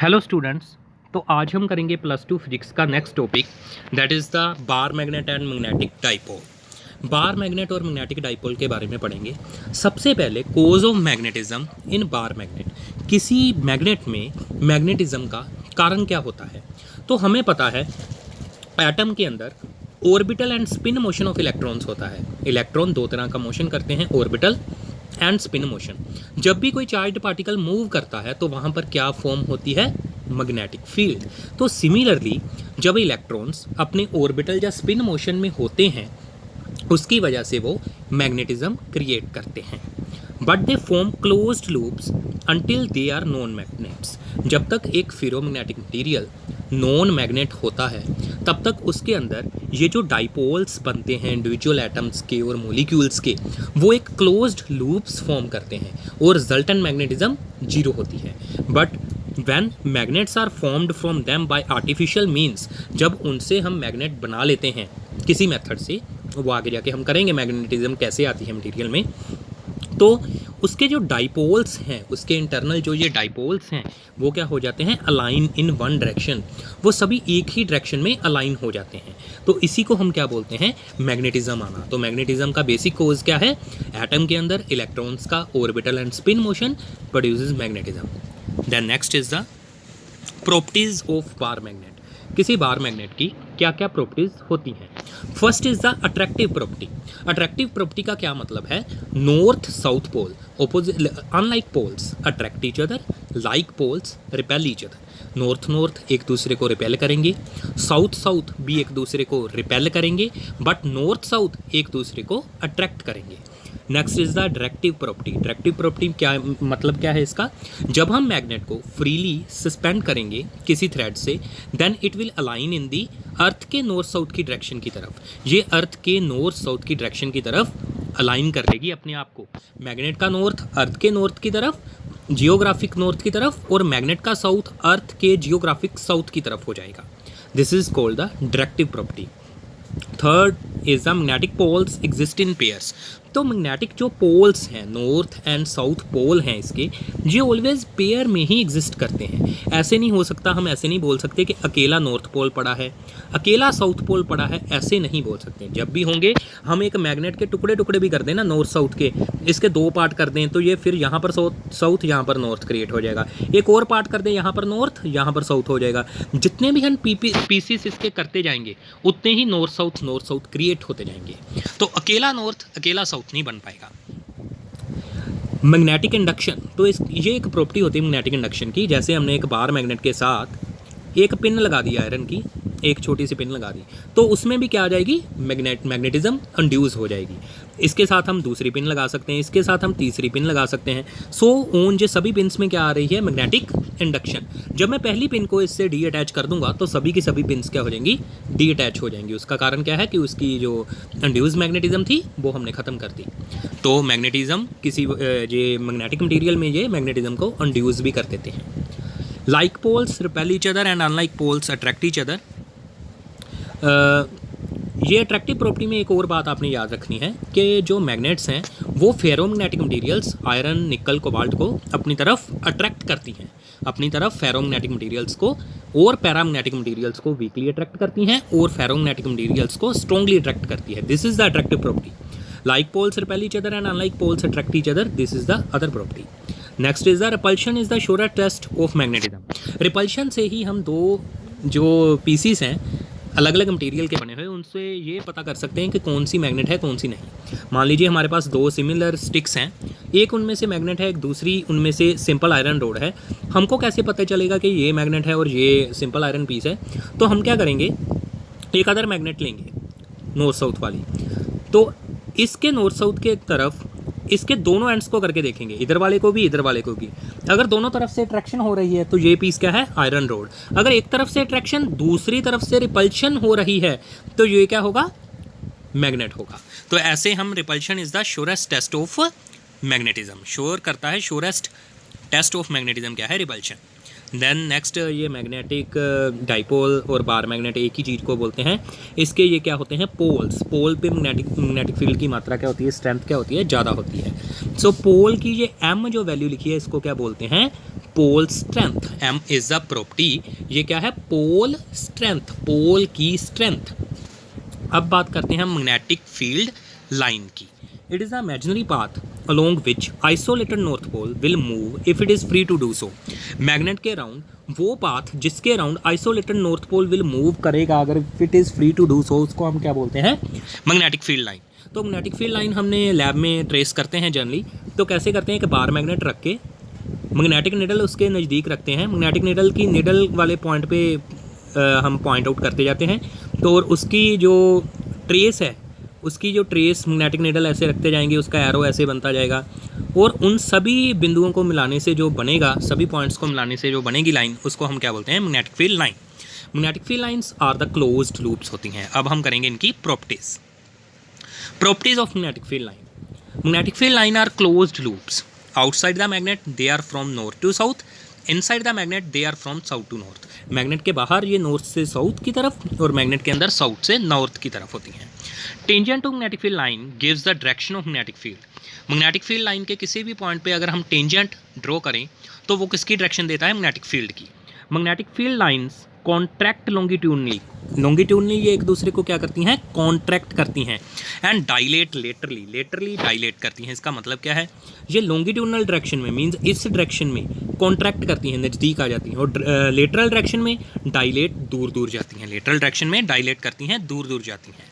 Hello students. तो आज हम करेंगे +2 फिजिक्स का next topic, that is the bar magnet and magnetic dipole. Bar magnet और मैग्नेटिक डाइपोल के बारे में पढ़ेंगे। सबसे पहले cause of magnetism in bar magnet. किसी मैग्नेट में मैग्नेटिज्म का कारण क्या होता है? तो हमें पता है एटम के अंदर orbital and spin motion of electrons होता है। इलेक्ट्रॉन दो तरह का मोशन करते हैं, ऑर्बिटल एंड स्पिन मोशन। जब भी कोई चार्ज्ड पार्टिकल मूव करता है तो वहाँ पर क्या फॉर्म होती है? Magnetic field. तो सिमिलरली जब इलेक्ट्रॉन्स अपने ऑर्बिटल या स्पिन मोशन में होते हैं उसकी वजह से वो मैग्नेटिज्म क्रिएट करते हैं। But they form closed loops until they are non magnets. जब तक एक फेरोमैग्नेटिक मटीरियल नॉन मैग्नेट होता है तब तक उसके अंदर ये जो डाइपोल्स बनते हैं इंडिविजुअल एटम्स के और मॉलिक्यूल्स के, वो एक क्लोज्ड लूप्स फॉर्म करते हैं और रिजल्टेंट मैग्नेटिज्म जीरो होती है। But when magnets are formed from them by artificial means, जब उनसे हम मैग्नेट बना लेते हैं किसी मेथड से, वो आगे जाके हम करेंगे मैग्नेटिज्म कैसे आती है मटीरियल में, तो उसके जो डाइपोल्स हैं, उसके इंटरनल जो ये डाइपोल्स हैं वो क्या हो जाते हैं? Align in one direction. वो सभी एक ही डायरेक्शन में अलाइन हो जाते हैं। तो इसी को हम क्या बोलते हैं? मैग्नेटिज्म आना। तो मैग्नेटिज्म का बेसिक कोज क्या है? एटम के अंदर इलेक्ट्रॉन्स का orbital and spin motion produces magnetism. Then next is the properties of bar magnet. किसी बार मैग्नेट की क्या क्या प्रॉपर्टीज होती हैं? First is the attractive property. Attractive property का क्या मतलब है? North south pole opposite unlike poles attract each other, like poles repel each other. North north एक दूसरे को रिपेल करेंगे, साउथ साउथ भी एक दूसरे को रिपेल करेंगे, बट नॉर्थ साउथ एक दूसरे को अट्रैक्ट करेंगे। Next is the directive property. Directive property क्या मतलब क्या है इसका? जब हम मैग्नेट को फ्रीली सस्पेंड करेंगे किसी थ्रेड से, then it will align in the earth के नॉर्थ साउथ की डायरेक्शन की तरफ। ये अर्थ के नॉर्थ साउथ की डायरेक्शन की तरफ अलाइन कर लेगी अपने आप को। मैग्नेट का नॉर्थ अर्थ के नॉर्थ की तरफ, जियोग्राफिक नॉर्थ की तरफ, और मैग्नेट का साउथ अर्थ के जियोग्राफिक साउथ की तरफ हो जाएगा। This is called the directive property. Third is the magnetic poles exist in pairs. तो मैग्नेटिक जो पोल्स हैं, नॉर्थ एंड साउथ पोल हैं इसके, ये ऑलवेज पेयर में ही एग्जिस्ट करते हैं। ऐसे नहीं हो सकता, हम ऐसे नहीं बोल सकते कि अकेला नॉर्थ पोल पड़ा है, अकेला साउथ पोल पड़ा है, ऐसे नहीं बोल सकते। जब भी होंगे हम एक मैग्नेट के टुकड़े टुकड़े भी कर दें ना नॉर्थ साउथ के, इसके दो पार्ट कर दें तो ये फिर यहाँ पर साउथ यहाँ पर नॉर्थ क्रिएट हो जाएगा। एक और पार्ट कर दें यहाँ पर नॉर्थ, यहाँ पर साउथ हो जाएगा। जितने भी हम पीसीस इसके करते जाएंगे उतने ही नॉर्थ साउथ क्रिएट होते जाएंगे। तो अकेला नॉर्थ अकेला साउथ नहीं बन पाएगा। मैग्नेटिक इंडक्शन, तो ये एक प्रॉपर्टी होती है मैग्नेटिक इंडक्शन की। जैसे हमने एक बार मैग्नेट के साथ एक पिन लगा दी आयरन की, एक छोटी सी पिन लगा दी, तो उसमें भी क्या आ जाएगी? मैग्नेटिज्म इंड्यूस हो जाएगी। इसके साथ हम दूसरी पिन लगा सकते हैं, इसके साथ हम तीसरी पिन लगा सकते हैं। सो ऑन जो सभी पिन्स में क्या आ रही है? Magnetic induction. जब मैं पहली पिन को इससे डी अटैच कर दूंगा तो सभी की सभी पिन्स क्या हो जाएंगी? डी अटैच हो जाएंगी। उसका कारण क्या है कि उसकी जो इंड्यूस मैग्नेटिज्म थी वो हमने ख़त्म कर दी। तो मैग्नेटिज्म किसी ये मैग्नेटिक मटीरियल में ये मैग्नेटिज्म को इंड्यूस भी कर देते हैं। Like poles repel each other and unlike poles attract each other. ये अट्रैक्टिव प्रॉपर्टी में एक और बात आपने याद रखनी है कि जो मैग्नेट्स हैं वो फेरोमैग्नेटिक मटीरियल्स आयरन, निकल, कोबाल्ट को अपनी तरफ अट्रैक्ट करती हैं, अपनी तरफ फेरोमैग्नेटिक मटीरियल्स को, और पैरामैग्नेटिक मटीरियल्स को वीकली अट्रैक्ट करती हैं और फेरोमैग्नेटिक मटीरियल्स को स्ट्रॉन्गली अट्रैक्ट करती है। This is the attractive property. Like poles repel each other and unlike poles attract each other, this is the other property. Next is the repulsion is the surest test of magnetism. Repulsion से ही हम दो जो pieces हैं अलग अलग material के बने हुए, उनसे ये पता कर सकते हैं कि कौन सी मैग्नेट है कौन सी नहीं। मान लीजिए हमारे पास दो सिमिलर स्टिक्स हैं, एक उनमें से मैग्नेट है, एक दूसरी उनमें से सिंपल आयरन रोड है। हमको कैसे पता चलेगा कि ये मैग्नेट है और ये सिंपल आयरन पीस है? तो हम क्या करेंगे, एक अदर मैग्नेट लेंगे नॉर्थ साउथ वाली, तो इसके नॉर्थ साउथ के तरफ इसके दोनों एंड्स को करके देखेंगे, इधर वाले को भी इधर वाले को भी। अगर दोनों तरफ से अट्रैक्शन हो रही है तो ये पीस क्या है? Iron rod. अगर एक तरफ से अट्रैक्शन दूसरी तरफ से रिपल्शन हो रही है तो ये क्या होगा? मैग्नेट होगा। तो ऐसे हम repulsion is the surest test of magnetism. Sure करता है, श्योरेस्ट टेस्ट ऑफ मैग्नेटिज्म क्या है? रिपल्शन। देन नेक्स्ट, ये मैग्नेटिक डाइपोल और बार मैग्नेट एक ही चीज़ को बोलते हैं। इसके ये क्या होते हैं? पोल्स। पोल पे मैग्नेटिक फील्ड की मात्रा क्या होती है? स्ट्रेंथ क्या होती है? ज़्यादा होती है। सो पोल की ये एम जो वैल्यू लिखी है इसको क्या बोलते हैं? Pole strength, m is the property, ये क्या है, पोल स्ट्रेंथ, पोल की स्ट्रेंथ। अब बात करते हैं मैग्नेटिक फील्ड लाइन की। It is a imaginary path along which isolated north pole will move if it is free to do so। Magnet के राउंड वो पाथ जिसके round isolated north pole will move करेगा अगर if it is free to do so, उसको हम क्या बोलते हैं, मैग्नेटिक फील्ड लाइन। तो मैग्नेटिक फील्ड लाइन हमने लैब में ट्रेस करते हैं जनरली। तो कैसे करते हैं कि बार मैग्नेट रख के मैग्नेटिक निडल उसके नज़दीक रखते हैं, मैग्नेटिक निडल की निडल वाले पॉइंट पे हम पॉइंट आउट करते जाते हैं। तो और उसकी जो ट्रेस है, उसकी जो ट्रेस मैग्नेटिक निडल ऐसे रखते जाएंगे, उसका एरो ऐसे बनता जाएगा और उन सभी बिंदुओं को मिलाने से जो बनेगा, सभी पॉइंट्स को मिलाने से जो बनेगी लाइन, उसको हम क्या बोलते हैं, magnetic field line. Magnetic field lines are the closed loops होती हैं। अब हम करेंगे इनकी properties. Properties of magnetic field line. Magnetic field line are closed loops. Outside the magnet they are from north to south, inside the magnet they are from south to north. Magnet के बाहर ये north से south की तरफ और magnet के अंदर south से नॉर्थ की तरफ होती हैं। Tangent to magnetic field line gives the direction of magnetic field. Magnetic field line के किसी भी पॉइंट पे अगर हम टेंजेंट ड्रॉ करें तो वो किसकी डायरेक्शन देता है, मैग्नेटिक फील्ड की। Magnetic field lines contract longitudinally, longitudinally ये एक दूसरे को क्या करती हैं, कॉन्ट्रैक्ट करती हैं, and dilate laterally, laterally dilate करती हैं। इसका मतलब क्या है, ये लॉन्गिट्यूडनल डायरेक्शन में मींस इस डायरेक्शन में कॉन्ट्रैक्ट करती हैं, नज़दीक आ जाती हैं, और लेटरल डायरेक्शन में डायलेट दूर दूर जाती हैं। लेटरल डायरेक्शन में डायलेट करती हैं, दूर दूर जाती हैं।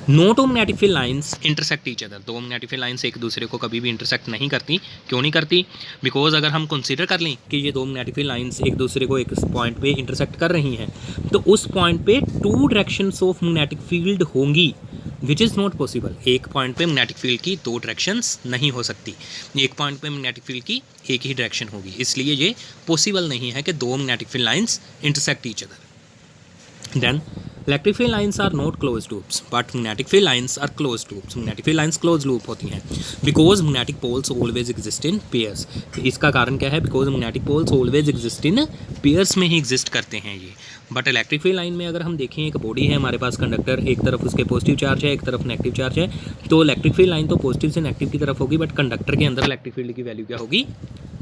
No two magnetic field lines intersect each other. दो मैग्नेटिक फील्ड लाइंस एक दूसरे को कभी भी इंटरसेक्ट नहीं करती। क्यों नहीं करती, बिकॉज अगर हम कंसीडर कर लें कि ये दो मैग्नेटिक फील्ड लाइंस एक दूसरे को एक पॉइंट पे इंटरसेक्ट कर रही हैं, तो उस पॉइंट पे two directions of magnetic field होंगी, विच इज़ नॉट पॉसिबल। एक पॉइंट पे मैग्नेटिक फील्ड की दो डायरेक्शंस नहीं हो सकती, एक पॉइंट पे मैग्नेटिक फील्ड की एक ही डायरेक्शन होगी, इसलिए ये पॉसिबल नहीं है कि दो magnetic field lines intersect each other. Then electric field lines are not close loops but magnetic field lines are close loops. Magnetic field lines close loop होती हैं because magnetic poles always exist in pairs. इसका कारण क्या है, because magnetic poles always exist in pairs में ही exist करते हैं ये। बट इलेक्ट्रिक फील्ड लाइन में अगर हम देखें, एक बॉडी है हमारे पास, कंडक्टर, एक तरफ उसके पॉजिटिव चार्ज है, एक तरफ नेगेटिव चार्ज है, तो इलेक्ट्रिक फील्ड लाइन तो पॉजिटिव से नेगेटिव की तरफ होगी, बट कंडक्टर के अंदर इलेक्ट्रिक फील्ड की वैल्यू क्या होगी,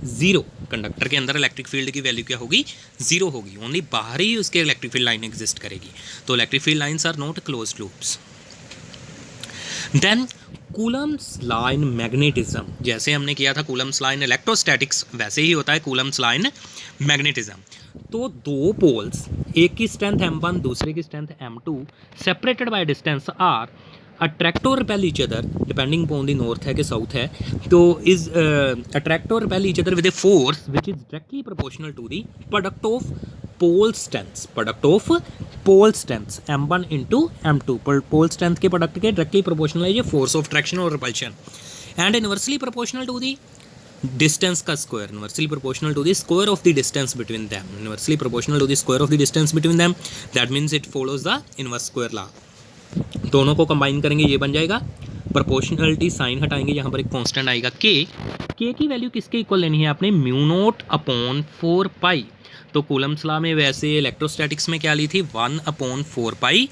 जीरो। कंडक्टर के अंदर इलेक्ट्रिक फील्ड की वैल्यू क्या होगी, जीरो होगी। ओनली बाहर ही उसके इलेक्ट्रिक फील्ड लाइन एग्जिस्ट करेगी। तो electric field lines are not closed loops. Then Coulomb's law in magnetism. जैसे हमने किया था कूलम्स लॉ इन इलेक्ट्रोस्टैटिक्स, वैसे ही होता है कूलम्स लॉ इन मैग्नेटिज्म। तो दो पोल्स, एक की स्ट्रेंथ m1 दूसरे की strength m2, separated by distance r, attract और repel each other depending upon the north है कि साउथ है, तो इज अट्रैक्ट और repel each other with a force which is directly proportional to the product of pole strengths. Product of pole strengths m1 into m2, pole strength के product के directly proportional है ये force of attraction और repulsion, and inversely proportional to the distance का square, inversely proportional to the square of the distance between them, inversely proportional to the square of the distance between them, that means it follows the inverse square law. दोनों को combine करेंगे, ये बन जाएगा proportionality, sign हटाएंगे, यहाँ पर एक कांस्टेंट आएगा के की वैल्यू किसके इक्वल लेनी है आपने, म्यू नॉट अपॉन 4 पाई। तो कूलम्स लॉ में वैसे इलेक्ट्रोस्टैटिक्स में क्या ली थी, 1 अपॉन 4 पाई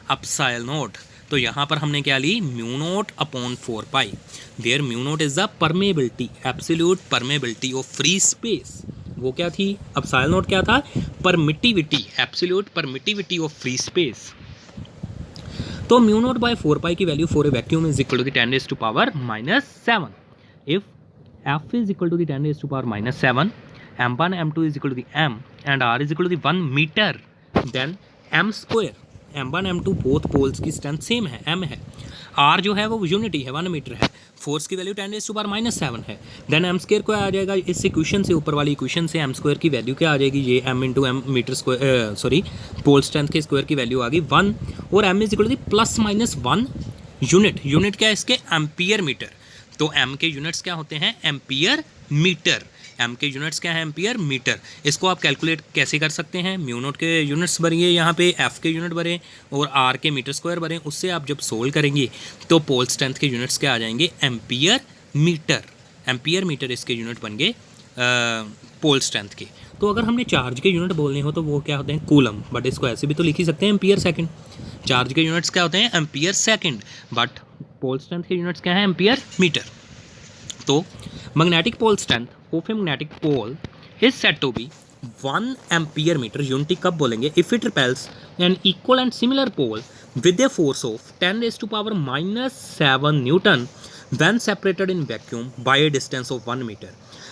अपसाइल नॉट। तो यहाँ पर हमने क्या ली, mu naught upon 4 pi, where mu naught is the permeability, absolute permeability of free space. वो क्या थी, अपसाइल नॉट क्या था, permittivity, absolute permittivity of free space. तो म्यू नॉट बाय 4 पाई की value for a vacuum is equal to the 10 raised to power -7। If f is equal to the 10 raised to power -7, m1 m2 is equal to the m and r is equal to the 1 meter, then m square, m1 m2 both poles की strength same है, m है, r जो है वो unity है, 1 metre है, force की value 10 raised to power -7 है, देन m स्क्वायर को आ जाएगा इस इक्वेशन से, ऊपर वाली इक्वेशन से m स्क्वायर की वैल्यू क्या आ जाएगी, ये m into m metre square, sorry pole strength के स्क्वायर की वैल्यू आ गई 1, और m is equal to +-1 unit. Unit क्या है इसके, एम्पियर मीटर। तो m के यूनिट्स क्या होते हैं, एम्पियर मीटर। m के यूनिट्स क्या है, एम्पियर मीटर। इसको आप कैलकुलेट कैसे कर सकते हैं, म्यू नॉट के यूनिट्स भरिए, यहाँ पे f के यूनिट भरें और r के मीटर स्क्वायर भरें, उससे आप जब सोल्व करेंगे तो पोल स्ट्रेंथ के यूनिट्स क्या आ जाएंगे, एम्पियर मीटर। एम्पियर मीटर इसके यूनिट बन गए पोल स्ट्रेंथ के। तो अगर हमने चार्ज के यूनिट बोलने हो तो वो क्या होते हैं, कूलम, बट इसको ऐसे भी तो लिख ही सकते हैं, एम्पियर सेकंड। चार्ज के यूनिट्स क्या होते हैं, ampere second, but pole strength के यूनिट्स क्या है, एम्पियर मीटर। तो magnetic pole strength of a magnetic pole is said to be 1 ampere metre. Unity कब बोलेंगे? If it repels an equal and similar pole with a force of 10⁻⁻7 newton when separated in vacuum by a distance of 1 metre.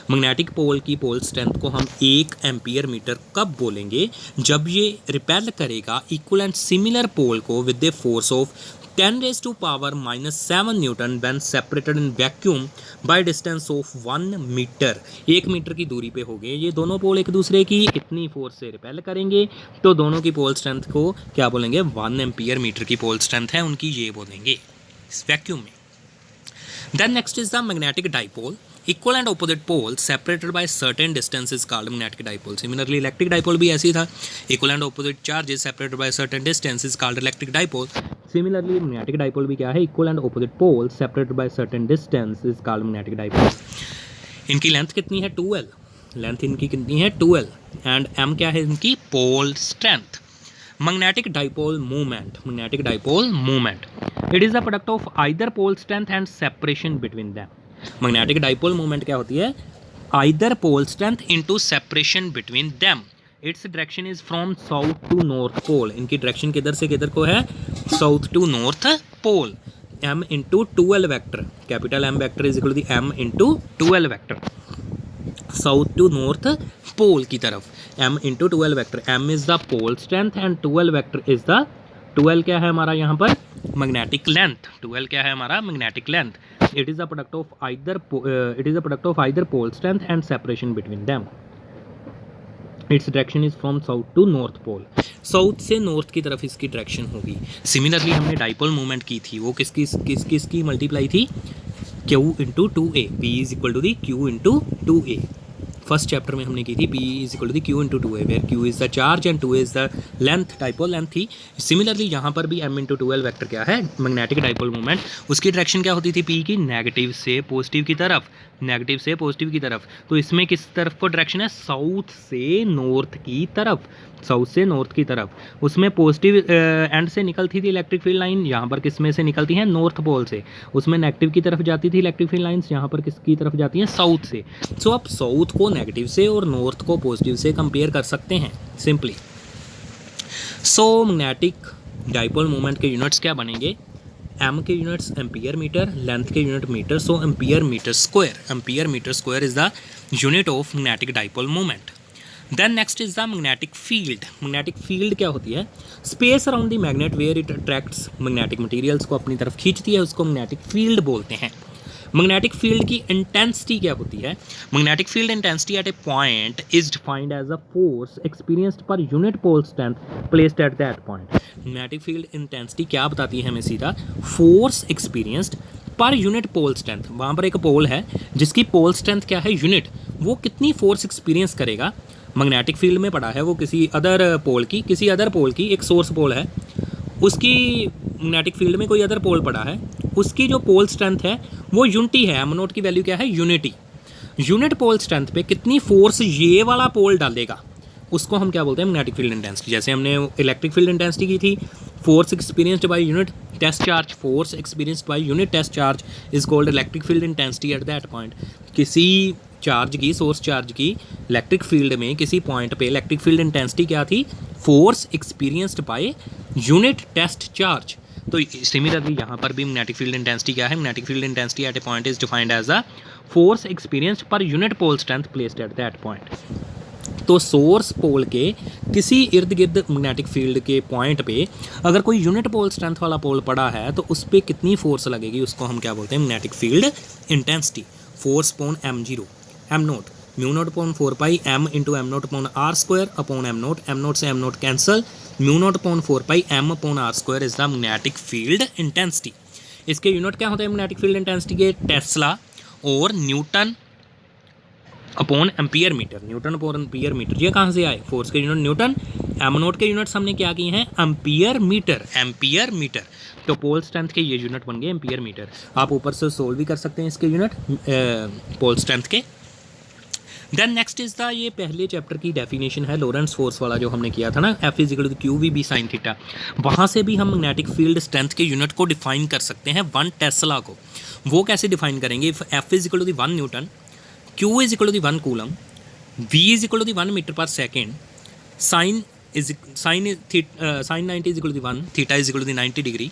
Magnetic pole की pole strength को हम 1 ampere metre कब बोलेंगे? जब ये repel करेगा इक्वल एंड सिमिलर पोल को with a force of 10⁻⁻7 newton when separated in vacuum by distance of 1 metre. 1 metre की दूरी पे हो गए ये दोनों पोल एक दूसरे की, इतनी फोर्स से रिपेल करेंगे तो दोनों की पोल स्ट्रेंथ को क्या बोलेंगे? 1 एम्पियर मीटर की पोल स्ट्रेंथ है उनकी, ये बोलेंगे इस वैक्यूम में। Then next is the magnetic dipole. Equal and opposite pole separated by certain distance is called magnetic dipole. Similarly electric dipole भी ऐसी था, equal and opposite charges separated by certain distance is called electric dipole. Similarly magnetic dipole भी क्या है? Equal and opposite pole separated by certain distance is called magnetic dipole. इनकी length कितनी है? 12। Length इनकी कितनी है? 12 एंड m क्या है इनकी? Pole strength. Magnetic dipole movement. Magnetic dipole movement it is the product of either pole strength and separation between them. Magnetic dipole movement क्या होती है? Either pole strength into separation between them. Its direction is from south to north pole. इनकी direction किधर से किधर को है? South to north pole. m into 12 vector, capital M vector is equal to m into 12 vector, south to north pole की तरफ m into 12 vector. m is the pole strength and 12 vector is the 12 क्या है हमारा यहाँ पर? Magnetic length. 12 क्या है हमारा? Magnetic length. It is the product of either pole strength and separation between them. Its direction is from south to north pole. South से north की तरफ इसकी डायरेक्शन होगी। सिमिलरली हमने डाइपोल मूवमेंट की थी, वो किसकी मल्टीप्लाई थी? Q into 2a। P is equal to the Q into 2a। First chapter में हमने की थी P is equal to the Q into 2a, where Q is the charge and 2a is the length, dipole length थी। Similarly यहाँ पर भी m into 12 vector क्या है? Magnetic dipole movement. उसकी डायरेक्शन क्या होती थी P की? नेगेटिव से पॉजिटिव की तरफ, नेगेटिव से पॉजिटिव की तरफ। तो इसमें किस तरफ को डायरेक्शन है? साउथ से नॉर्थ की तरफ, साउथ से नॉर्थ की तरफ। उसमें पॉजिटिव एंड से निकलती थी इलेक्ट्रिक फील्ड लाइन, यहाँ पर किस में से निकलती हैं? नॉर्थ पोल से। उसमें नेगेटिव की तरफ जाती थी इलेक्ट्रिक फील्ड लाइंस, यहाँ पर किसकी तरफ जाती हैं? साउथ से। सो आप साउथ को नेगेटिव से और नॉर्थ को पॉजिटिव से कंपेयर कर सकते हैं simply. So magnetic dipole movement के यूनिट्स क्या बनेंगे? m के यूनिट्स एम्पियर मीटर, लेंथ के unit metre, so ampere metre square. Ampere metre square is the unit of magnetic dipole movement. Then next is the magnetic field. Magnetic field क्या होती है? Space around the magnet where it attracts magnetic materials को अपनी तरफ खींचती है, उसको magnetic field बोलते हैं। मैग्नेटिक फील्ड की इंटेंसिटी क्या होती है? Magnetic field intensity at a point is defined as a force experienced per unit pole strength placed at that point. Magnetic field intensity क्या बताती है हमें? सीधा force experienced per unit pole strength. वहाँ पर एक पोल है जिसकी पोल स्ट्रेंथ क्या है? यूनिट। वो कितनी फोर्स एक्सपीरियंस करेगा? मैग्नेटिक फील्ड में पड़ा है वो किसी अदर पोल की एक सोर्स पोल है, उसकी मैग्नेटिक फील्ड में कोई अदर पोल पड़ा है, उसकी जो पोल स्ट्रेंथ है वो यूनिटी है। m नोट की वैल्यू क्या है? यूनिटी। यूनिट पोल स्ट्रेंथ पे कितनी फोर्स ये वाला पोल डालेगा उसको हम क्या बोलते हैं? Magnetic field intensity. जैसे हमने इलेक्ट्रिक फील्ड इंटेंसिटी की थी, force experienced by unit test charge, force experienced by unit test charge is called electric field intensity at that point. किसी चार्ज की, सोर्स चार्ज की इलेक्ट्रिक फील्ड में किसी point पे इलेक्ट्रिक फील्ड इंटेंसिटी क्या थी? Force experienced by unit test charge. तो similarly यहाँ पर भी मैग्नेटिक फील्ड इंटेंसिटी क्या है? Magnetic field intensity at a point is defined as a force experienced per unit pole strength placed at that point. तो source pole के किसी इर्द गिर्द मैग्नेटिक फील्ड के पॉइंट पे अगर कोई यूनिट पोल स्ट्रेंथ वाला पोल पड़ा है तो उस पर कितनी फोर्स लगेगी उसको हम क्या बोलते हैं? Magnetic field intensity. Force upon m0, m naught, mu naught upon 4 pi m into m naught upon r square upon m naught से m naught cancel, mu naught upon 4 pi m upon r square is the magnetic field intensity. इसके unit क्या होते हैं magnetic field intensity के? Tesla और newton upon ampere metre. Newton upon ampere metre ये कहाँ से आए? फोर्स के यूनिट न्यूटन, m नोट के यूनिट्स हमने क्या किए हैं? Ampere metre, ampere metre. तो पोल स्ट्रेंथ के ये यूनिट बन गए एम्पियर मीटर। आप ऊपर से सोल्व भी कर सकते हैं इसके यूनिट पोल स्ट्रेंथ के। देन नेक्स्ट इज द, ये पहले चैप्टर की डेफिनेशन है लोरेंट्स फोर्स वाला जो हमने किया था ना, F is equal to QV sine theta. वहाँ से भी हम मैग्नेटिक फील्ड स्ट्रेंथ के यूनिट को डिफाइन कर सकते हैं 1 टेस्ला को। वो कैसे डिफाइन करेंगे? If F is equal to 1 newton Q is equal to the 1 coulomb, V is equal to the 1 metre per second, sine sine 90 is equal to 1, theta is equal to 90 degree,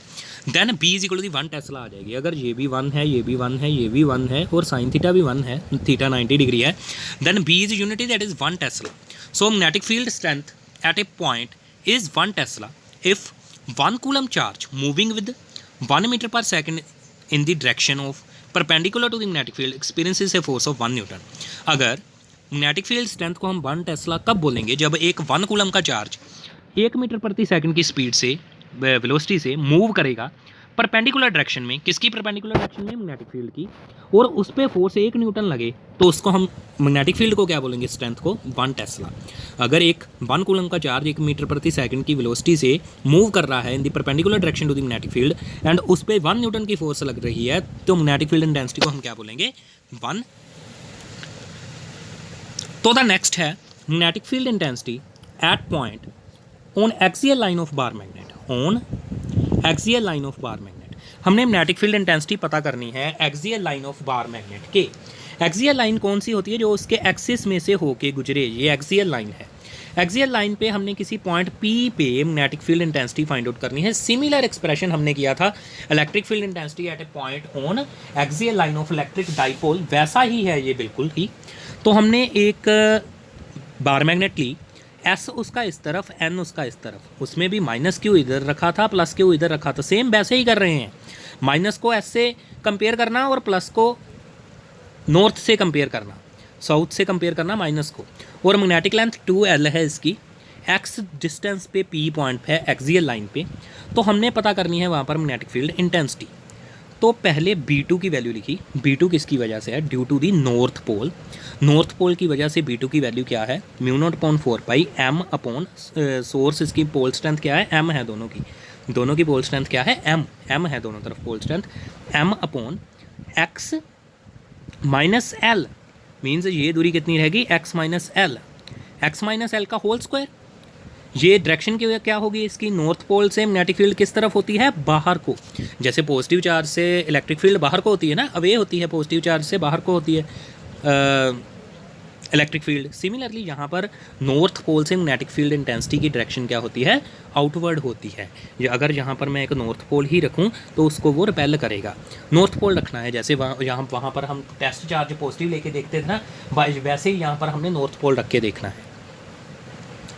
then B is equal to 1 tesla आ जाएगी। अगर ये भी 1 है, ये भी 1 है, ये भी 1 है और साइन थीटा भी 1 है, थीटा 90 डिग्री है, then B is unity that is 1 tesla. So magnetic field strength at a point is 1 tesla if 1 coulomb charge moving with 1 metre per second in the direction of perpendicular to the magnetic field experiences a force of 1 newton. अगर magnetic field strength को हम 1 Tesla कब बोलेंगे, जब एक 1 coulomb का charge 1 metre प्रति second की स्पीड से वेलोसिटी से मूव करेगा परपेंडिकुलर डायरेक्शन में। किसकी परपेंडिकुलर डायरेक्शन में? मैग्नेटिक फील्ड की। और उस पर फोर्स 1 न्यूटन लगे तो उसको हम मैग्नेटिक फील्ड को क्या बोलेंगे? स्ट्रेंथ को 1 टेस्ला। अगर एक 1 कूलम का चार्ज 1 मीटर प्रति सेकंड की वेलोसिटी से मूव कर रहा है in the perpendicular direction to the magnetic field and उस पर 1 न्यूटन की फोर्स लग रही है तो मैग्नेटिक फील्ड इंटेंसिटी को हम क्या बोलेंगे? 1। तो द नेक्स्ट है magnetic field intensity eight point on axial line of bar magnet. On axial line of bar magnet हमने मैग्नेटिक फील्ड इंटेंसिटी पता करनी है axial line of bar magnet के। एक्सियल लाइन कौन सी होती है? जो उसके एक्सिस में से होके गुजरे, ये एक्सियल लाइन है। एक्सियल लाइन पे हमने किसी पॉइंट P पे magnetic field intensity find out करनी है। सिमिलर एक्सप्रेशन हमने किया था electric field intensity at a point on axial line of electric dipole, वैसा ही है ये बिल्कुल ही। तो हमने एक बार मैग्नेट ली, S उसका इस तरफ, N उसका इस तरफ, उसमें भी माइनस क्यू इधर रखा था, प्लस क्यू इधर रखा था, सेम वैसे ही कर रहे हैं। माइनस को S से कंपेयर करना और प्लस को नॉर्थ से कंपेयर करना, साउथ से कंपेयर करना माइनस को। और मैग्नेटिक लेंथ 2L है इसकी, X डिस्टेंस पे P पॉइंट है एक्सियल लाइन पे, तो हमने पता करनी है वहाँ पर मैग्नेटिक फील्ड इंटेंसिटी। तो पहले B2 की वैल्यू लिखी। B2 किसकी वजह से है? Due to the north pole. North pole की वजह से B2 की वैल्यू क्या है? μ0/4 पाई M अपॉन सोर्स, इसकी पोल स्ट्रेंथ क्या है? M है दोनों की पोल स्ट्रेंथ क्या है? M है दोनों तरफ pole strength. M upon X minus L means ये दूरी कितनी रहेगी? X माइनस L का होल स्क्वायर। ये डायरेक्शन की क्या होगी इसकी? नॉर्थ पोल से मैग्नेटिक फील्ड किस तरफ होती है? बाहर को। जैसे पॉजिटिव चार्ज से इलेक्ट्रिक फील्ड बाहर को होती है ना, अवे होती है, पॉजिटिव चार्ज से बाहर को होती है इलेक्ट्रिक फील्ड। सिमिलरली यहाँ पर नॉर्थ पोल से मैग्नेटिक फील्ड इंटेंसिटी की डायरेक्शन क्या होती है? आउटवर्ड होती है। अगर यहाँ पर मैं एक नॉर्थ पोल ही रखूँ तो उसको वो रिपेल करेगा। नॉर्थ पोल रखना है, जैसे वहाँ पर हम टेस्ट चार्ज पॉजिटिव लेके देखते थे ना, वैसे ही यहाँ पर हमने नॉर्थ पोल रख के देखना है।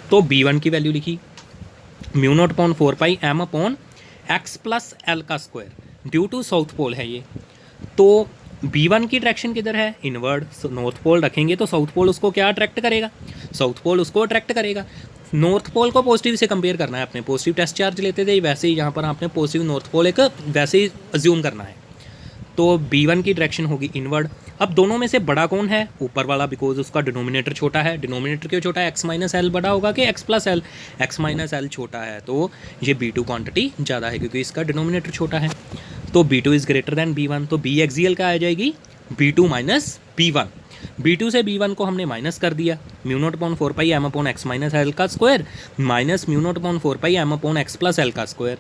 तो B1 की वैल्यू लिखी μ0/4 pi M upon X plus L का square, due to south pole है ये। तो B1 की डायरेक्शन किधर है? इनवर्ड। नॉर्थ पोल रखेंगे तो साउथ पोल उसको क्या अट्रैक्ट करेगा? साउथ पोल उसको अट्रैक्ट करेगा। नॉर्थ पोल को पॉजिटिव से कंपेयर करना है, अपने पॉजिटिव टेस्ट चार्ज लेते थे, वैसे ही यहाँ पर आपने पॉजिटिव नॉर्थ पोल एक वैसे ही अज्यूम करना है। तो B1 की डायरेक्शन होगी इनवर्ड। अब दोनों में से बड़ा कौन है? ऊपर वाला, बिकॉज उसका डिनोमिनेटर छोटा है। डिनोमिनेटर क्यों छोटा है? X माइनस एल बड़ा होगा कि X plus L? X minus L छोटा है, तो ये B2 क्वांटिटी ज़्यादा है क्योंकि इसका डिनोमिनेटर छोटा है। तो B2 is greater than B1, तो B एक्सियल का आ जाएगी B2 माइनस B1। B2 से B1 को हमने माइनस कर दिया, μ0/4 pi M upon X minus L का square minus μ0/4 pi M upon X plus L का स्क्वायर।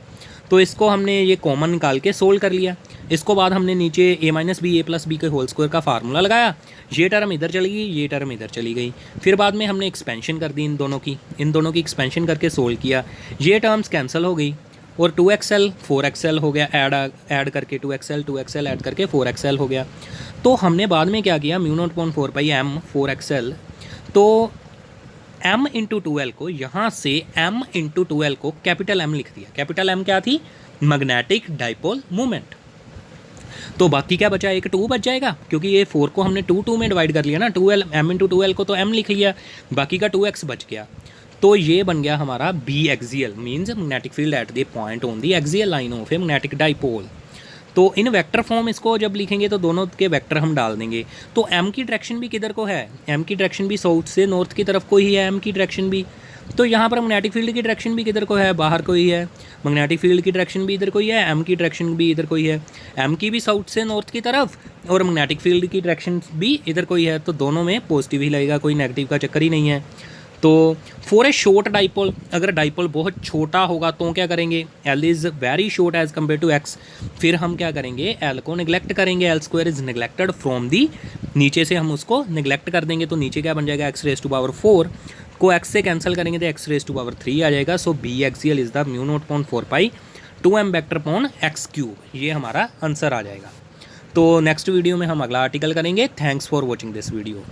तो इसको हमने ये कॉमन निकाल के सोल्व कर लिया। इसको बाद हमने नीचे a minus b a plus b के होल स्क्वायर का फार्मूला लगाया। ये टर्म इधर चली गई, ये टर्म इधर चली गई। फिर बाद में हमने एक्सपेंशन कर दी इन दोनों की एक्सपेंशन करके सोल्व किया। ये टर्म्स कैंसिल हो गई और 2xl 4xl हो गया, ऐड करके 2xl ऐड करके 4xl हो गया। तो हमने बाद में क्या किया? μ0/4 पाई M 4xl, तो M इंटू 2L को यहाँ से M इंटू 2L को कैपिटल M लिख दिया। कैपिटल M क्या थी? Magnetic dipole moment. तो बाकी क्या बचा? एक 2 बच जाएगा क्योंकि ये 4 को हमने 2 में डिवाइड कर लिया ना। 2L M इंटू 2L को तो M लिख लिया, बाकी का 2x बच गया। तो ये बन गया हमारा B axial, means magnetic field at the point on the axial line of a magnetic dipole. तो इन वेक्टर फॉर्म इसको जब लिखेंगे तो दोनों के वेक्टर हम डाल देंगे। तो M की डायरेक्शन भी किधर को है? M की डायरेक्शन भी साउथ से नॉर्थ की तरफ को ही है M की डायरेक्शन भी। तो यहाँ पर मैग्नेटिक फील्ड की डायरेक्शन भी किधर को है? बाहर को ही है। मैग्नेटिक फील्ड की डायरेक्शन भी इधर को ही है, M की डायरेक्शन भी इधर को ही है। M की भी साउथ से नॉर्थ की तरफ और मैग्नेटिक फील्ड की डायरेक्शन भी इधर को ही है। तो दोनों में पॉजिटिव ही लगेगा, कोई नेगेटिव का चक्कर ही नहीं है। तो फॉर ए शॉर्ट डाइपोल, अगर डाइपोल बहुत छोटा होगा तो क्या करेंगे, L is very short as compare to X, फिर हम क्या करेंगे, एल को निगलेक्ट करेंगे, L square is neglected from the, नीचे से हम उसको निगलेक्ट कर देंगे, तो नीचे क्या बन जाएगा, एक्स रेज टू पावर 4 को एक्स से कैंसिल करेंगे तो एक्स रेज टू पावर 3 आ जाएगा। So B axial is the mu naught upon 4 pi 2m vector upon x cube, ये हमारा आंसर आ जाएगा। तो नेक्स्ट वीडियो में हम अगला आर्टिकल करेंगे। Thanks for watching this video.